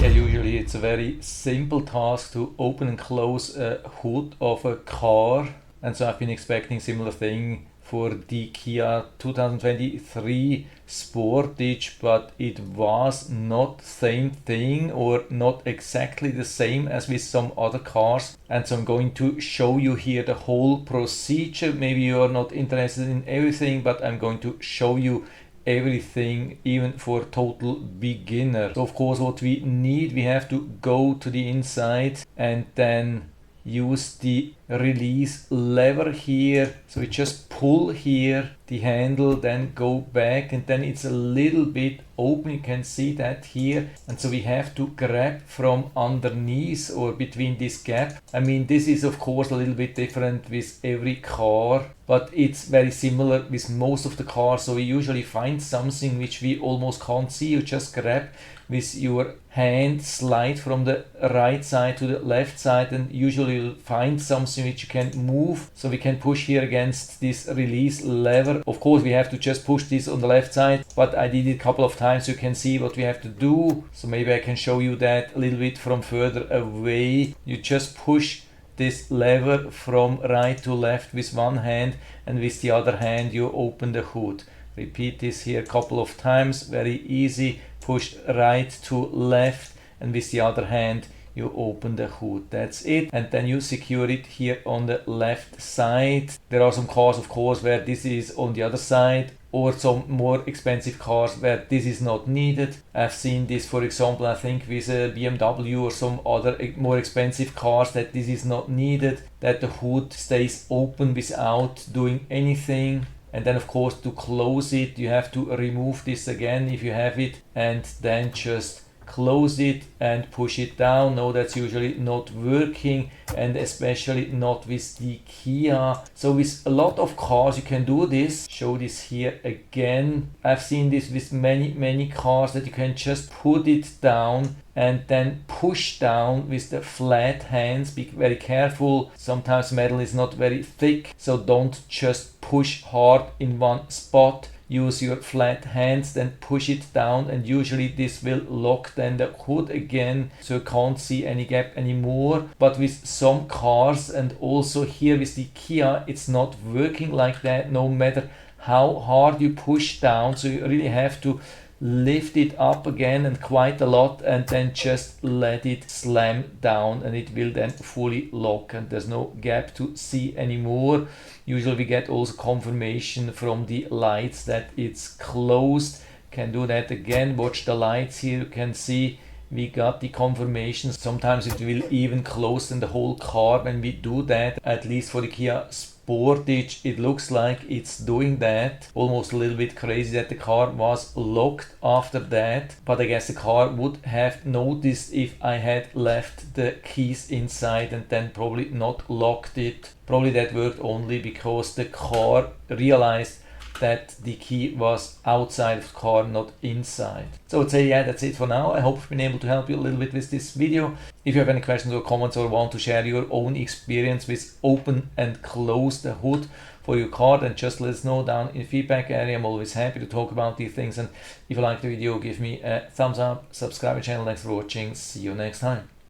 Yeah, usually it's a very simple task to open and close a hood of a car, and so I've been expecting similar thing for the Kia 2023 Sportage, but it was not same thing or not exactly the same as with some other cars, and so I'm going to show you here the whole procedure. Maybe you are not interested in everything, but I'm going to show you everything, even for total beginner. So of course what we need, we have to go to the inside and then use the release lever here. So we just pull here the handle, then go back, and then it's a little bit open, you can see that here, and so we have to grab from underneath or between this gap. I mean, this is of course a little bit different with every car, but it's very similar with most of the cars. So we usually find something which we almost can't see. You just grab with your hand, slide from the right side to the left side, and usually you'll find something which you can move. So we can push here against this release lever. Of course we have to just push this on the left side, but I did it a couple of times so you can see what we have to do. So maybe I can show you that a little bit from further away. You just push this lever from right to left with one hand, and with the other hand you open the hood. Repeat this here a couple of times, very easy. Push right to left, and with the other hand you open the hood. That's it, and then you secure it here on the left side. There are some cars of course where this is on the other side, or some more expensive cars where this is not needed. I've seen this, for example, I think with a BMW or some other more expensive cars, that this is not needed, that the hood stays open without doing anything. And then of course to close it you have to remove this again if you have it, and then just close it and push it down. No, that's usually not working, and especially not with the Kia. So with a lot of cars you can do this. Show this here again. I've seen this with many cars, that you can just put it down and then push down with the flat hands. Be very careful, sometimes metal is not very thick, so don't just push hard in one spot. Use your flat hands, then push it down, and usually this will lock then the hood again, so you can't see any gap anymore. But with some cars, and also here with the Kia, it's not working like that, no matter how hard you push down. So you really have to lift it up again, and quite a lot, and then just let it slam down, and it will then fully lock, and there's no gap to see anymore. Usually we get also confirmation from the lights that it's closed. Can do that again, watch the lights here, you can see we got the confirmation. Sometimes it will even close in the whole car when we do that. At least for the Kia Sportage it looks like it's doing that. Almost a little bit crazy that the car was locked after that, but I guess the car would have noticed if I had left the keys inside and then probably not locked it. Probably that worked only because the car realized that the key was outside of the car, not inside. So I would say, yeah, that's it for now. I hope I've been able to help you a little bit with this video. If you have any questions or comments, or want to share your own experience with open and close the hood for your car, then just let us know down in the feedback area. I'm always happy to talk about these things, and if you like the video, give me a thumbs up, subscribe to the channel. Thanks for watching, see you next time.